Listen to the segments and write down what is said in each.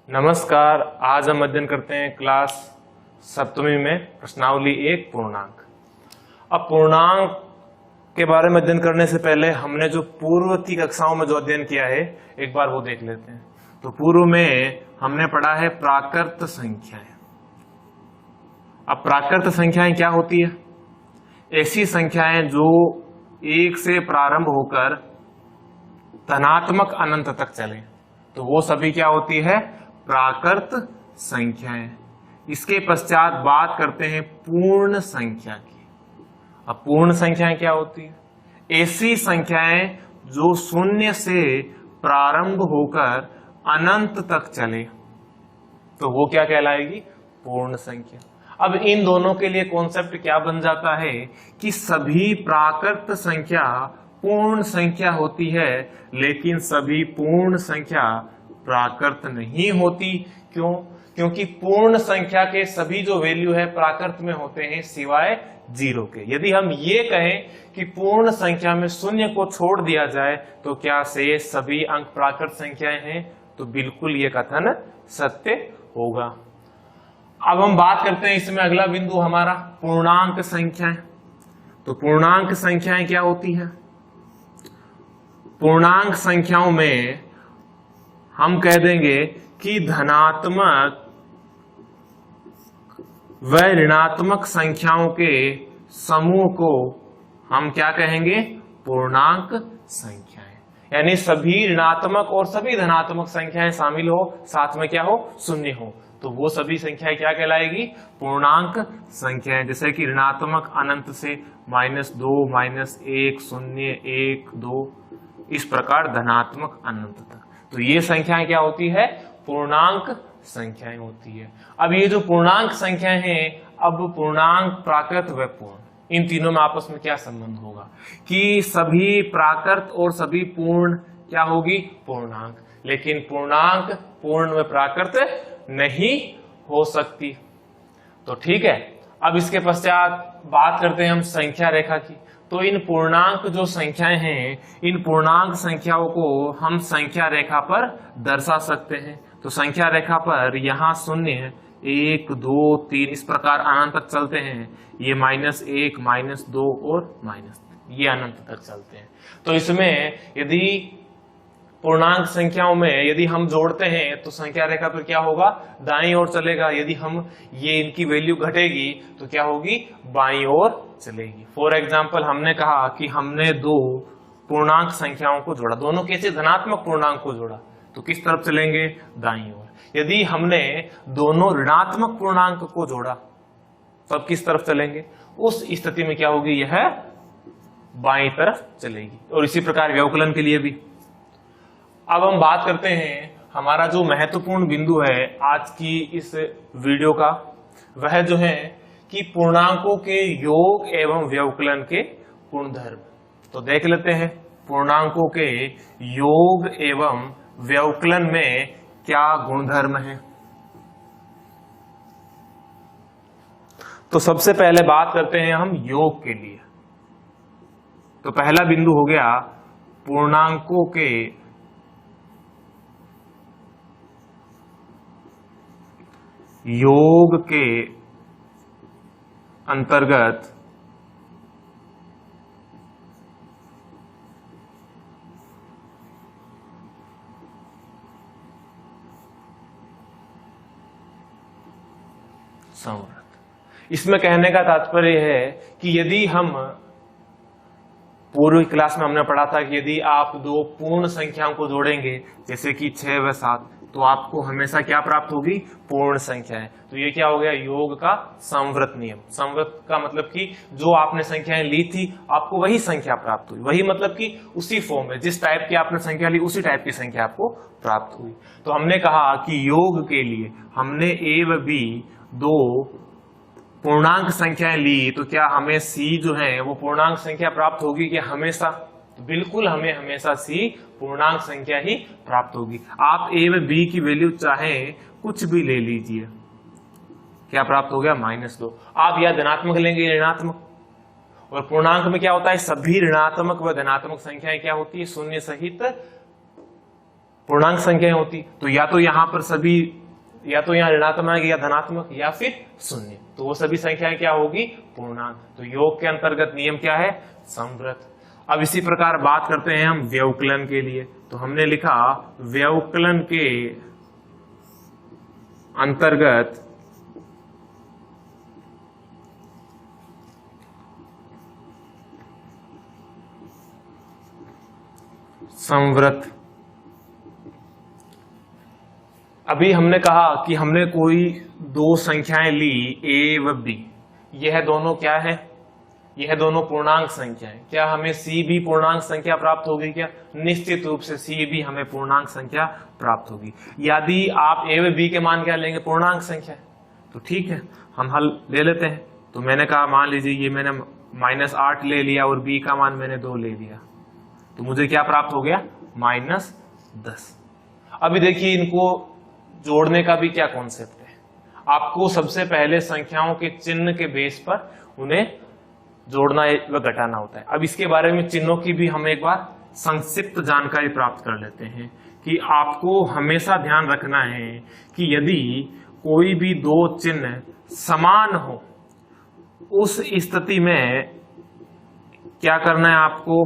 नमस्कार। आज हम अध्ययन करते हैं क्लास सप्तमी में प्रश्नावली एक पूर्णांक। अब पूर्णांक के बारे में अध्ययन करने से पहले हमने जो पूर्व की कक्षाओं में जो अध्ययन किया है एक बार वो देख लेते हैं। तो पूर्व में हमने पढ़ा है प्राकृत संख्याएं। अब प्राकृत संख्याएं क्या होती है? ऐसी संख्याएं जो एक से प्रारंभ होकर धनात्मक अनंत तक चले, तो वो सभी क्या होती है? प्राकृत संख्याएं। इसके पश्चात बात करते हैं पूर्ण संख्या की। अब पूर्ण संख्याएं क्या होती है? ऐसी संख्याएं जो शून्य से प्रारंभ होकर अनंत तक चले, तो वो क्या कहलाएगी? पूर्ण संख्या। अब इन दोनों के लिए कॉन्सेप्ट क्या बन जाता है कि सभी प्राकृत संख्या पूर्ण संख्या होती है, लेकिन सभी पूर्ण संख्या प्राकृत नहीं होती। क्यों? क्योंकि पूर्ण संख्या के सभी जो वैल्यू है प्राकृत में होते हैं सिवाय जीरो के। यदि हम ये कहें कि पूर्ण संख्या में शून्य को छोड़ दिया जाए तो क्या शेष सभी अंक प्राकृत संख्याएं हैं? तो बिल्कुल ये कथन सत्य होगा। अब हम बात करते हैं इसमें अगला बिंदु हमारा पूर्णांक संख्याएं। तो पूर्णांक संख्याएं क्या होती है? पूर्णांक संख्याओं में हम कह देंगे कि धनात्मक व ऋणात्मक संख्याओं के समूह को हम क्या कहेंगे? पूर्णांक संख्याएं। यानी सभी ऋणात्मक और सभी धनात्मक संख्याएं शामिल हो, साथ में क्या हो? शून्य हो, तो वो सभी संख्याएं क्या कहलाएगी? पूर्णांक संख्याएं। जैसे कि ऋणात्मक अनंत से -2, -1, 0, 1, 2, इस प्रकार धनात्मक अनंत तक। तो ये संख्याएं क्या होती है? पूर्णांक संख्याएं होती है। अब ये जो पूर्णांक संख्याएं हैं, अब पूर्णांक, प्राकृत व पूर्ण, इन तीनों में आपस में क्या संबंध होगा कि सभी प्राकृत और सभी पूर्ण क्या होगी? पूर्णांक। लेकिन पूर्णांक पूर्ण व प्राकृत नहीं हो सकती। तो ठीक है, अब इसके पश्चात बात करते हैं हम संख्या रेखा की। तो इन पूर्णांक जो संख्याएं हैं, इन पूर्णांक संख्याओं को हम संख्या रेखा पर दर्शा सकते हैं। तो संख्या रेखा पर यहाँ शून्य है, 1, 2, 3 इस प्रकार अनंत तक चलते हैं। ये -1, -2 और ये अनंत तक चलते हैं। तो इसमें यदि पूर्णांक संख्याओं में यदि हम जोड़ते हैं तो संख्या रेखा पर क्या होगा? दाईं ओर चलेगा। यदि हम ये इनकी वैल्यू घटेगी तो क्या होगी? बाईं ओर चलेगी। फॉर एग्जाम्पल हमने कहा कि हमने दो पूर्णांक संख्याओं को जोड़ा, दोनों कैसे? धनात्मक पूर्णांक को जोड़ा, तो किस तरफ चलेंगे? दाईं ओर। यदि हमने दोनों ऋणात्मक पूर्णांक को जोड़ा तब किस तरफ चलेंगे? उस स्थिति में क्या होगी? यह बाईं तरफ चलेगी। और इसी प्रकार व्यवकलन के लिए भी। अब हम बात करते हैं हमारा जो महत्वपूर्ण बिंदु है आज की इस वीडियो का, वह जो है कि पूर्णांकों के योग एवं व्यवकलन के गुणधर्म। तो देख लेते हैं पूर्णांकों के योग एवं व्यवकलन में क्या गुणधर्म है। तो सबसे पहले बात करते हैं हम योग के लिए। तो पहला बिंदु हो गया पूर्णांकों के योग के अंतर्गत संवृत। इसमें कहने का तात्पर्य है कि यदि हम पूर्व क्लास में हमने पढ़ा था कि यदि आप दो पूर्ण संख्याओं को जोड़ेंगे जैसे कि 6 व 7, तो आपको हमेशा क्या प्राप्त होगी? पूर्ण संख्याएं। तो ये क्या हो गया? योग का संवृत नियम। संवृत का मतलब कि जो आपने संख्याएं ली थी आपको वही संख्या प्राप्त हुई। वही मतलब कि उसी फॉर्म में जिस टाइप की आपने संख्या ली उसी टाइप की संख्या आपको प्राप्त हुई। तो हमने कहा कि योग के लिए हमने ए व बी दो पूर्णांक संख्याएं ली, तो क्या हमें सी जो है वो पूर्णांक संख्या प्राप्त होगी क्या? हमेशा? तो बिल्कुल हमें हमेशा सी पूर्णांक संख्या ही प्राप्त होगी। आप ए व बी की वैल्यू चाहे कुछ भी ले लीजिए, क्या प्राप्त हो गया? -2। आप या धनात्मक लेंगे ऋणात्मक, और पूर्णांक में क्या होता है? सभी ऋणात्मक व धनात्मक संख्याएं क्या होती है? शून्य सहित पूर्णांक संख्याएं होती, तो या तो यहाँ पर सभी, या तो यहाँ ऋणात्मक या धनात्मक या फिर शून्य, तो वो सभी संख्याएं क्या होगी, पूर्णांक। तो योग के अंतर्गत नियम क्या है, समवृत्त। अब इसी प्रकार बात करते हैं हम व्यवकलन के लिए। तो हमने लिखा व्यवकलन के अंतर्गत समवृत्त। अभी हमने कहा कि हमने कोई दो संख्याएं ली a व b, यह दोनों क्या है, यह दोनों पूर्णांक संख्याएं। क्या हमें c भी पूर्णांक संख्या प्राप्त होगी क्या, निश्चित रूप से c भी हमें पूर्णांक संख्या प्राप्त होगी। यदि आप a व b के मान क्या लेंगे, पूर्णांक संख्या, तो ठीक है हम हल ले लेते हैं। तो मैंने कहा मान लीजिए ये मैंने -8 ले लिया और b का मान मैंने 2 ले लिया, तो मुझे क्या प्राप्त हो गया, -10। अभी देखिए इनको जोड़ने का भी क्या कॉन्सेप्ट है, आपको सबसे पहले संख्याओं के चिन्ह के बेस पर उन्हें जोड़ना व घटाना होता है। अब इसके बारे में चिन्हों की भी हम एक बार संक्षिप्त जानकारी प्राप्त कर लेते हैं कि आपको हमेशा ध्यान रखना है कि यदि कोई भी दो चिन्ह समान हो, उस स्थिति में क्या करना है, आपको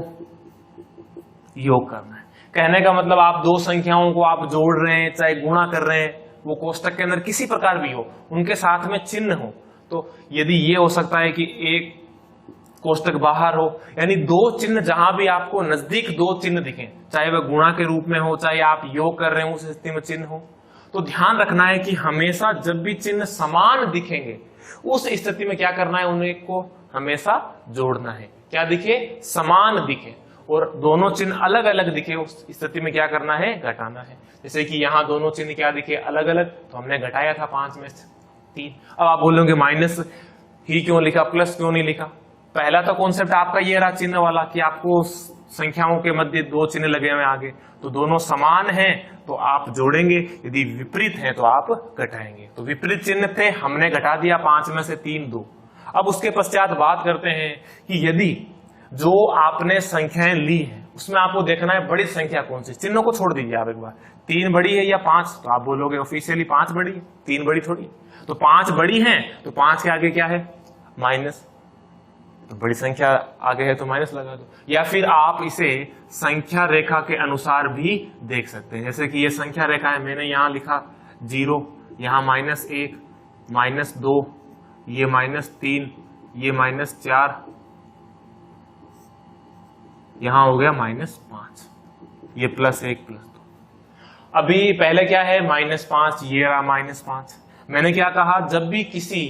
योग करना है। कहने का मतलब आप दो संख्याओं को आप जोड़ रहे हैं, चाहे गुणा कर रहे हैं, वो कोष्टक के अंदर किसी प्रकार भी हो, उनके साथ में चिन्ह हो। तो यदि ये हो सकता है कि एक कोष्टक बाहर हो, यानी दो चिन्ह जहां भी आपको नजदीक दो चिन्ह दिखें, चाहे वह गुणा के रूप में हो, चाहे आप योग कर रहे हो उस स्थिति में चिन्ह हो, तो ध्यान रखना है कि हमेशा जब भी चिन्ह समान दिखेंगे उस स्थिति में क्या करना है, उन्हें को हमेशा जोड़ना है। क्या दिखे, समान दिखे, और दोनों चिन्ह अलग अलग दिखे उस स्थिति में क्या करना है, घटाना है। जैसे कि यहाँ दोनों चिन्ह क्या दिखे, अलग अलग, तो हमने घटाया था 5 में से 3। अब आप बोलोगे माइनस ही क्यों लिखा, प्लस क्यों नहीं लिखा। पहला तो कॉन्सेप्ट आपका ये रहा चिन्ह वाला कि आपको संख्याओं के मध्य दो चिन्ह लगे हुए आगे, तो दोनों समान हैं तो आप जोड़ेंगे, यदि विपरीत है तो आप घटाएंगे। तो विपरीत चिन्ह थे, हमने घटा दिया, 5 में से 3 2। अब उसके पश्चात बात करते हैं कि यदि जो आपने संख्याएं ली हैं उसमें आपको देखना है बड़ी संख्या कौन सी। चिन्हों को छोड़ दीजिए आप एक बार, 3 बड़ी है या 5, तो आप बोलोगे ऑफिशियली 5 बड़ी है, 3 बड़ी थोड़ी। तो 5 बड़ी है तो 5 के आगे क्या है, माइनस, तो बड़ी संख्या आगे है तो माइनस लगा दो। या फिर आप इसे संख्या रेखा के अनुसार भी देख सकते हैं। जैसे कि ये संख्या रेखा है, मैंने यहां लिखा 0, यहां -1, -2, ये -3, ये -4, यहां हो गया -5, ये +1 +2। अभी पहले क्या है, -5, ये रहा -5। मैंने क्या कहा, जब भी किसी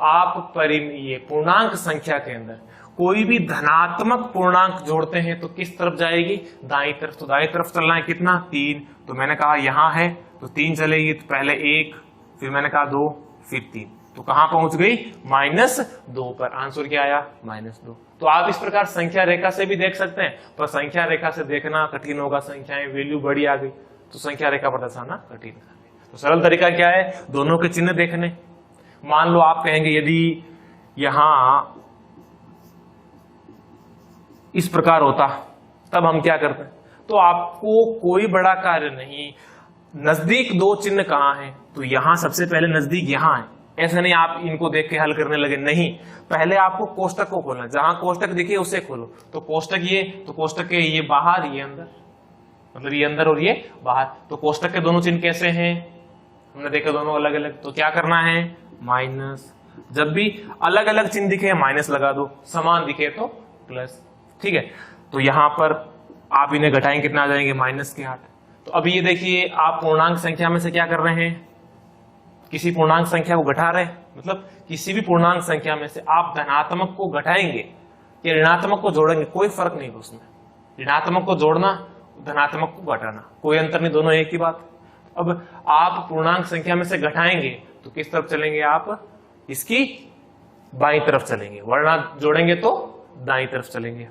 आप ये पूर्णांक संख्या के अंदर कोई भी धनात्मक पूर्णांक जोड़ते हैं तो किस तरफ जाएगी, दाईं तरफ। तो दाईं तरफ चलना है कितना, 3। तो मैंने कहा यहां है तो 3 चलेगी, तो पहले 1, फिर मैंने कहा 2, फिर 3, तो कहां पहुंच गई, -2 पर। आंसर क्या आया, -2। तो आप इस प्रकार संख्या रेखा से भी देख सकते हैं, पर संख्या रेखा से देखना कठिन होगा, संख्याएं वैल्यू बड़ी आ गई तो संख्या रेखा पर दर्शाना कठिन है। तो सरल तरीका क्या है, दोनों के चिन्ह देखने। मान लो आप कहेंगे यदि यहां इस प्रकार होता तब हम क्या करते, तो आपको कोई बड़ा कार्य नहीं, नजदीक दो चिन्ह कहां हैं, तो यहां सबसे पहले नजदीक यहां है। ऐसा नहीं आप इनको देख के हल करने लगे, नहीं, पहले आपको कोष्टक को खोलना, जहां कोष्टक दिखे उसे खोलो। तो कोष्टक ये, तो कोष्टक के ये बाहर, ये अंदर, मतलब ये अंदर और ये बाहर। तो कोष्टक के दोनों चिन्ह कैसे हैं, हमने देखा दोनों अलग अलग। तो क्या करना है, माइनस। जब भी अलग अलग चिन्ह दिखे माइनस लगा दो, समान दिखे तो प्लस, ठीक है। तो यहां पर आप इन्हें घटाएंगे, कितना आ जाएंगे, -8। तो अभी ये देखिए, आप पूर्णांक संख्या में से क्या कर रहे हैं, किसी पूर्णांक संख्या को घटा रहे हैं, मतलब किसी भी पूर्णांक संख्या में से आप धनात्मक को घटाएंगे या ऋणात्मक को जोड़ेंगे, कोई फर्क नहीं उसमें। ऋणात्मक को जोड़ना, धनात्मक को घटाना, कोई अंतर नहीं, दोनों एक ही बात। अब आप पूर्णांक संख्या में से घटाएंगे तो किस तरफ चलेंगे, आप इसकी बाईं तरफ चलेंगे, वरना जोड़ेंगे तो दाईं तरफ चलेंगे।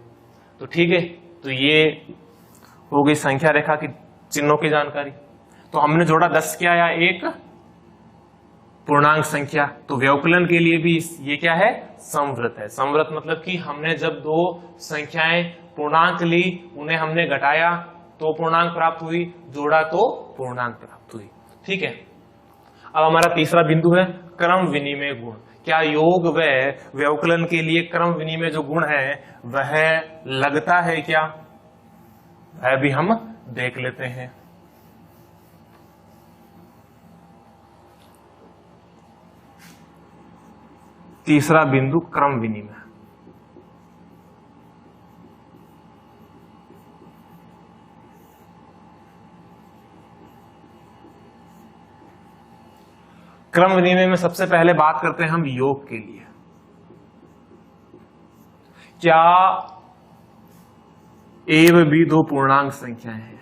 तो ठीक है, तो ये हो गई संख्या रेखा की चिन्हों की जानकारी। तो हमने जोड़ा 10 क्या आया, एक पूर्णांक संख्या। तो व्यवकलन के लिए भी ये क्या है, समवृत्त है। समवृत्त मतलब कि हमने जब दो संख्याएं पूर्णांक ली, उन्हें हमने घटाया तो पूर्णांक प्राप्त हुई, जोड़ा तो पूर्णांक प्राप्त हुई। ठीक है, अब हमारा तीसरा बिंदु है क्रम विनिमय गुण। क्या योग व व्यवकलन के लिए क्रम विनिमय जो गुण है वह लगता है क्या, वह भी हम देख लेते हैं। तीसरा बिंदु क्रम विनिमय। क्रम विनिमय में सबसे पहले बात करते हैं हम योग के लिए। क्या ए व बी दो पूर्णांक संख्याएं हैं?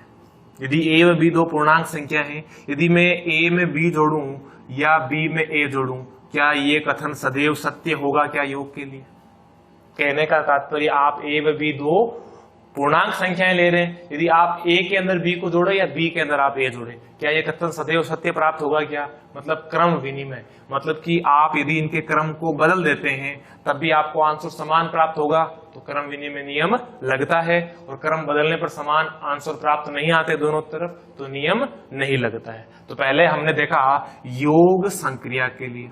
यदि ए व बी दो पूर्णांक संख्या है, यदि मैं ए में बी जोड़ूं या बी में ए जोड़ूं, क्या ये कथन सदैव सत्य होगा क्या योग के लिए? कहने का तात्पर्य आप ए व बी दो पूर्णांक संख्याएं ले रहे हैं, यदि आप ए के अंदर बी को जोड़े या बी के अंदर आप ए जोड़े, क्या ये कथन सदैव सत्य प्राप्त होगा क्या? मतलब क्रम विनिमय, मतलब कि आप यदि इनके क्रम को बदल देते हैं तब भी आपको आंसर समान प्राप्त होगा, तो क्रम विनिमय नियम लगता है। और क्रम बदलने पर समान आंसर प्राप्त नहीं आते दोनों तरफ, तो नियम नहीं लगता है। तो पहले हमने देखा योग संक्रिया के लिए।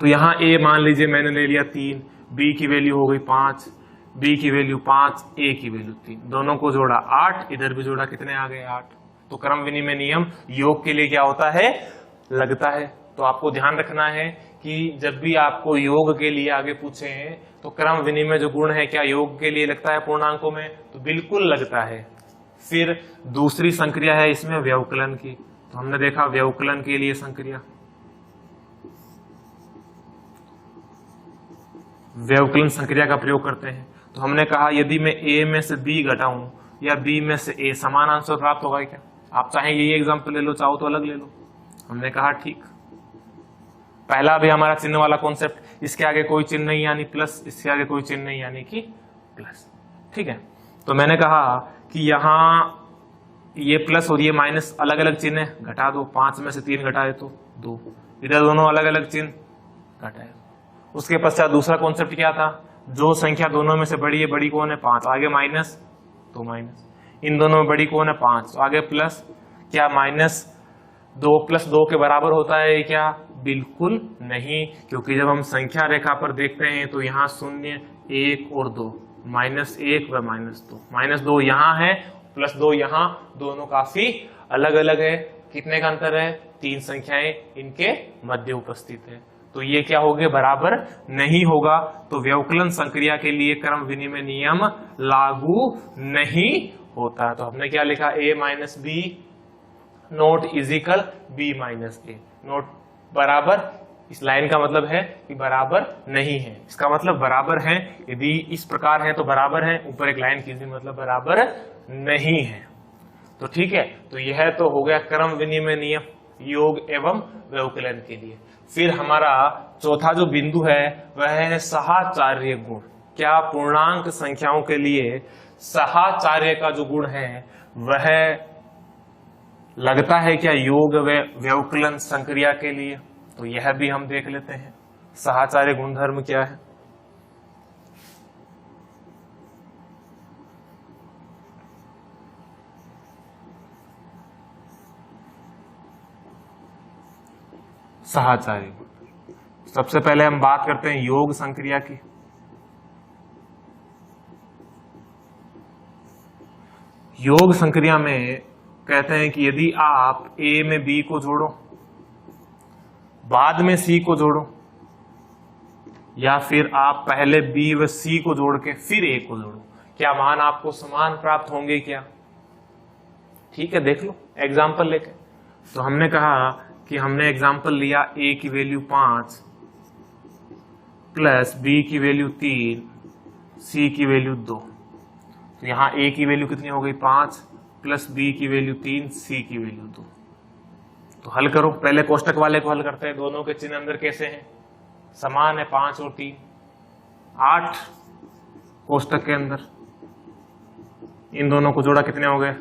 तो यहां ए मान लीजिए मैंने ले लिया 3, बी की वैल्यू हो गई 5, बी की वैल्यू 5, ए की वैल्यू 3, दोनों को जोड़ा 8, इधर भी जोड़ा, कितने आ गए 8। तो क्रम विनिमय नियम योग के लिए क्या होता है? लगता है। तो आपको ध्यान रखना है कि जब भी आपको योग के लिए आगे पूछे हैं तो क्रम विनिमय जो गुण है क्या योग के लिए लगता है पूर्णांकों में? तो बिल्कुल लगता है। फिर दूसरी संक्रिया है इसमें व्यवकलन की। तो हमने देखा व्यवकलन के लिए संक्रिया, व्यवकलन संक्रिया का प्रयोग करते हैं। तो हमने कहा यदि मैं ए में से बी घटाऊं या बी में से ए, समान आंसर प्राप्त होगा क्या? आप चाहे ये एग्जांपल ले लो, चाहो तो अलग ले लो। हमने कहा ठीक, पहला भी हमारा चिन्ह वाला कॉन्सेप्ट, इसके आगे कोई चिन्ह नहीं यानी प्लस, इसके आगे कोई चिन्ह नहीं यानी कि प्लस। ठीक है, तो मैंने कहा कि यहां ये प्लस और ये माइनस अलग अलग चिन्ह है, घटा दो। 5 में से 3 घटाए तो 2, इधर दोनों अलग अलग चिन्ह घटाए। उसके पश्चात दूसरा कॉन्सेप्ट क्या था? जो संख्या दोनों में से बड़ी है, बड़ी कौन है? 5, आगे माइनस तो माइनस, इन दोनों में बड़ी कौन है? 5, तो आगे प्लस। क्या माइनस 2 प्लस 2 के बराबर होता है क्या? बिल्कुल नहीं, क्योंकि जब हम संख्या रेखा पर देखते हैं तो यहाँ 0, 1 और 2, -1 व -2, -2 यहाँ है, +2 यहाँ, दोनों काफी अलग अलग है। कितने का अंतर है? 3 संख्याएं इनके मध्य उपस्थित है, तो ये क्या हो गया? बराबर नहीं होगा। तो व्यवकलन संक्रिया के लिए क्रम विनिमय नियम लागू नहीं होता। तो हमने क्या लिखा? a minus B not equal b minus A, not बराबर, इस लाइन का मतलब है कि बराबर नहीं है, इसका मतलब बराबर है। यदि इस प्रकार है तो बराबर है, ऊपर एक लाइन कीजिए, मतलब बराबर नहीं है। तो ठीक है, तो यह तो हो गया क्रम विनिमय नियम योग एवं व्यवकलन के लिए। फिर हमारा चौथा जो बिंदु है वह है साहचर्य गुण। क्या पूर्णांक संख्याओं के लिए साहचर्य का जो गुण है वह लगता है क्या योग व व्यवकलन संक्रिया के लिए? तो यह भी हम देख लेते हैं साहचर्य गुणधर्म क्या है। साहचर्य गुण, सबसे पहले हम बात करते हैं योग संक्रिया की। योग संक्रिया में कहते हैं कि यदि आप a में b को जोड़ो, बाद में c को जोड़ो, या फिर आप पहले b व c को जोड़ के फिर a को जोड़ो, क्या मान आपको समान प्राप्त होंगे क्या? ठीक है, देख लो एग्जाम्पल लेके। तो हमने कहा कि हमने एग्जाम्पल लिया a की वैल्यू 5 प्लस b की वैल्यू 3, c की वैल्यू 2। तो यहां a की वैल्यू कितनी हो गई? 5 प्लस b की वैल्यू 3, c की वैल्यू 2। तो हल करो, पहले कोष्टक वाले को हल करते हैं। दोनों के चिन्ह अंदर कैसे हैं? समान है, 5 और 3, 8 कोष्टक के अंदर, इन दोनों को जोड़ा कितने हो गए?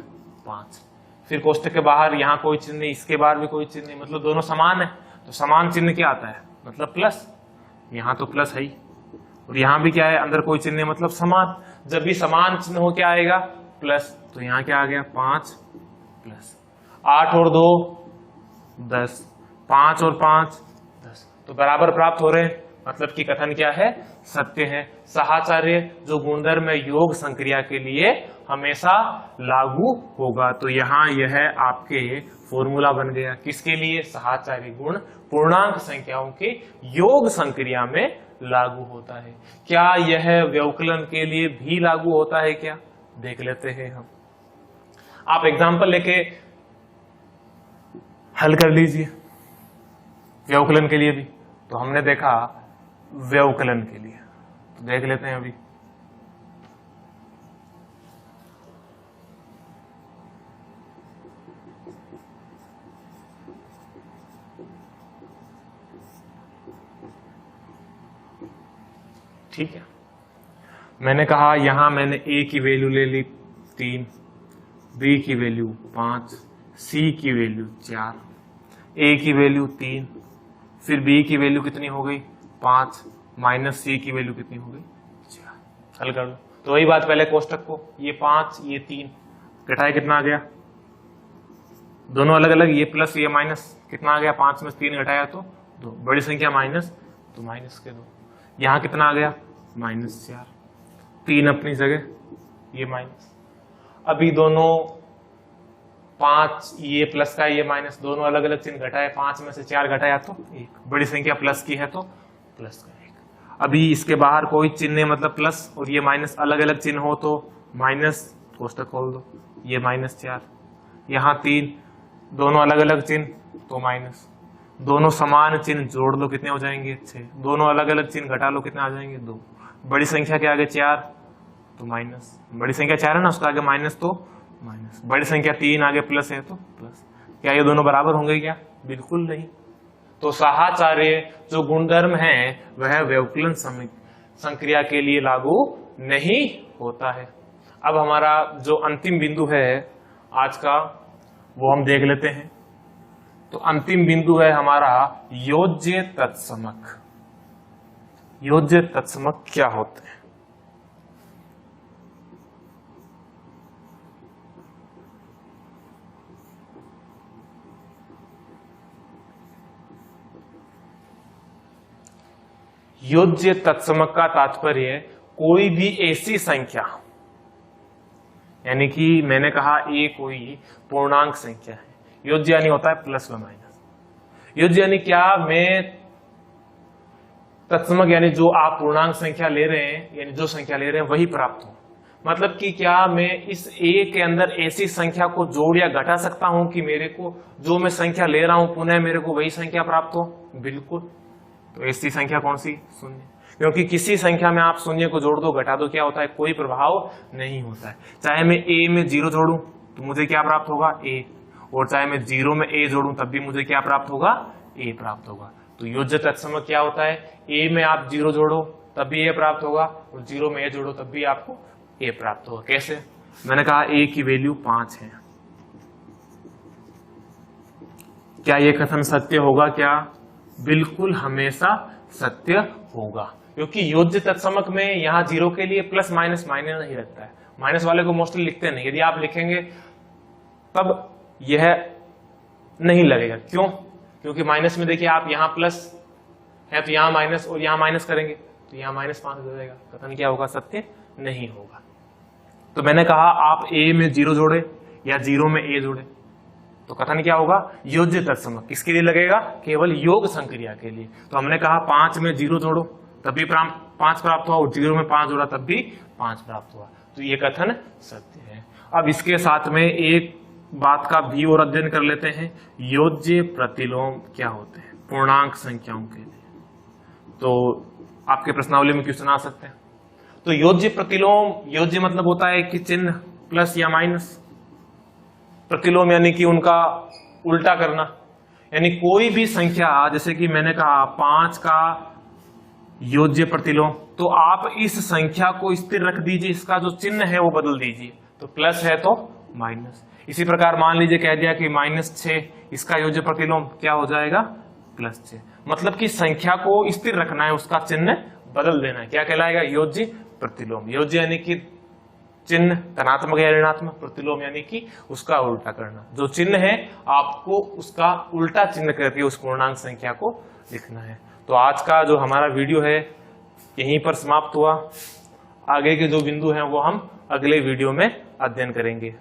5। फिर कोष्टक के बाहर यहाँ कोई चिन्ह नहीं, इसके बाहर भी कोई चिन्ह नहीं, मतलब दोनों समान है। तो समान चिन्ह क्या आता है? मतलब प्लस, यहाँ तो प्लस है ही, और यहाँ भी क्या है, अंदर कोई चिन्ह है मतलब समान। जब भी समान चिन्ह हो क्या आएगा, प्लस। तो यहाँ क्या आ गया, 5 प्लस 8 और 2 10, 5 और 5 10, तो बराबर प्राप्त हो रहे हैं। मतलब कि कथन क्या है, सत्य है। साहचर्य जो गुणधर्म है योग संक्रिया के लिए हमेशा लागू होगा। तो यहाँ यह आपके फॉर्मूला बन गया, किसके लिए, साहचर्य गुण पूर्णांक संख्याओं के योग संक्रिया में लागू होता है। क्या यह व्यवकलन के लिए भी लागू होता है, क्या देख लेते हैं हम। आप एग्जाम्पल लेके हल कर लीजिए व्यवकलन के लिए भी। तो हमने देखा व्यवकलन के लिए, तो देख लेते हैं अभी। ठीक है, मैंने कहा यहां मैंने ए की वैल्यू ले ली 3, बी की वैल्यू 5, सी की वैल्यू 4, ए की वैल्यू 3, फिर बी की वैल्यू कितनी हो गई 5, माइनस सी की वैल्यू कितनी हो गई 4। हल कर लो। तो वही बात पहले कोष्टक को, ये 5 ये 3 घटाए कितना आ गया, दोनों अलग अलग, ये प्लस ये माइनस, कितना आ गया 5 में 3 घटाया तो 2, बड़ी संख्या माइनस तो माइनस के 2, यहां कितना आ गया -4, 3 अपनी जगह, ये माइनस। अभी दोनों 5 ये प्लस का ये माइनस, दोनों अलग अलग चिन्ह घटाए, 5 में से 4 घटाया तो 1, बड़ी संख्या प्लस की है तो प्लस का 1। अभी इसके बाहर कोई चिन्ह मतलब प्लस और ये माइनस अलग अलग चिन्ह हो तो माइनस, कोष्टक खोल दो, ये -4, यहाँ 3, दोनों अलग अलग चिन्ह तो माइनस, दोनों समान चिन्ह जोड़ लो कितने हो जाएंगे 6, दोनों अलग अलग चिन्ह घटा लो कितने आ जाएंगे 2, बड़ी संख्या के आगे 4 तो माइनस, बड़ी संख्या 4 है ना उसका आगे माइनस तो माइनस, बड़ी संख्या 3 आगे प्लस है तो प्लस। क्या ये दोनों बराबर होंगे क्या, बिल्कुल नहीं। तो साहचर्य जो गुणधर्म है वह व्यवकलन संक्रिया के लिए लागू नहीं होता है। अब हमारा जो अंतिम बिंदु है आज का वो हम देख लेते हैं। तो अंतिम बिंदु है हमारा योज्य तत्समक। योज्य तत्समक क्या होते हैं, योज्य तत्समक का तात्पर्य कोई भी ऐसी संख्या, यानी कि मैंने कहा ए कोई पूर्णांक संख्या है, योज्य यानी होता है प्लस व माइनस। योज्य यानी क्या, मैं तत्समक यानी जो आप पूर्णांक संख्या ले रहे हैं, यानी जो संख्या ले रहे हैं वही प्राप्त हो। मतलब कि क्या मैं इस ए के अंदर ऐसी संख्या को जोड़ या घटा सकता हूं कि मेरे को जो मैं संख्या ले रहा हूं पुनः मेरे को वही संख्या प्राप्त हो, बिल्कुल। तो ऐसी संख्या कौन सी, शून्य, क्योंकि किसी संख्या में आप शून्य को जोड़ दो घटा दो क्या होता है, कोई प्रभाव नहीं होता है। चाहे मैं ए में 0 जोड़ूं तो मुझे क्या प्राप्त होगा, ए, और चाहे मैं 0 में ए जोड़ूं तब भी मुझे क्या प्राप्त होगा, ए प्राप्त होगा। तो योज्य तत्समक क्या होता है, ए में आप 0 जोड़ो तब भी ए प्राप्त होगा और 0 में ए जोड़ो तब भी आपको ए प्राप्त होगा। कैसे, मैंने कहा ए की वैल्यू 5 है, क्या ये कथन सत्य होगा, क्या बिल्कुल हमेशा सत्य होगा, क्योंकि योज्य तत्समक में यहाँ 0 के लिए प्लस माइनस मायने नहीं रखता है। माइनस वाले को मोस्टली लिखते नहीं, यदि आप लिखेंगे तब यह नहीं लगेगा। क्यों, क्योंकि माइनस में देखिए आप यहाँ प्लस है तो यहाँ माइनस और यहाँ माइनस करेंगे तो यहाँ -5 हो जाएगा, कथन क्या होगा, सत्य नहीं होगा। तो मैंने कहा आप ए में 0 जोड़े या 0 में ए जोड़े तो कथन क्या होगा, योज्य तत्समक किसके लिए लगेगा, केवल योग संक्रिया के लिए। तो हमने कहा 5 में 0 जोड़ो तब भी 5 प्राप्त हुआ और 0 में 5 जोड़ा तब भी 5 प्राप्त हुआ, तो ये कथन सत्य है। अब इसके साथ में एक बात का भी और अध्ययन कर लेते हैं, योज्य प्रतिलोम क्या होते हैं पूर्णांक संख्याओं के लिए। तो आपके प्रश्नावली में क्वेश्चन आ सकते हैं। तो योज्य प्रतिलोम, योज्य मतलब होता है कि चिन्ह प्लस या माइनस, प्रतिलोम यानी कि उनका उल्टा करना, यानी कोई भी संख्या, जैसे कि मैंने कहा 5 का योज्य प्रतिलोम, तो आप इस संख्या को स्थिर रख दीजिए, इसका जो चिन्ह है वो बदल दीजिए, तो प्लस है तो माइनस। इसी प्रकार मान लीजिए कह दिया कि -6, इसका योज्य प्रतिलोम क्या हो जाएगा, +6। मतलब कि संख्या को स्थिर रखना है, उसका चिन्ह बदल देना है। क्या कहलाएगा? योज्य प्रतिलोम। योज्य यानी कि चिन्ह धनात्मक या ऋणात्मक, प्रतिलोम यानी कि उसका उल्टा करना। जो चिन्ह है आपको उसका उल्टा चिन्ह करके उस पूर्णांक संख्या को लिखना है। तो आज का जो हमारा वीडियो है यहीं पर समाप्त हुआ। आगे के जो बिंदु हैं वो हम अगले वीडियो में अध्ययन करेंगे।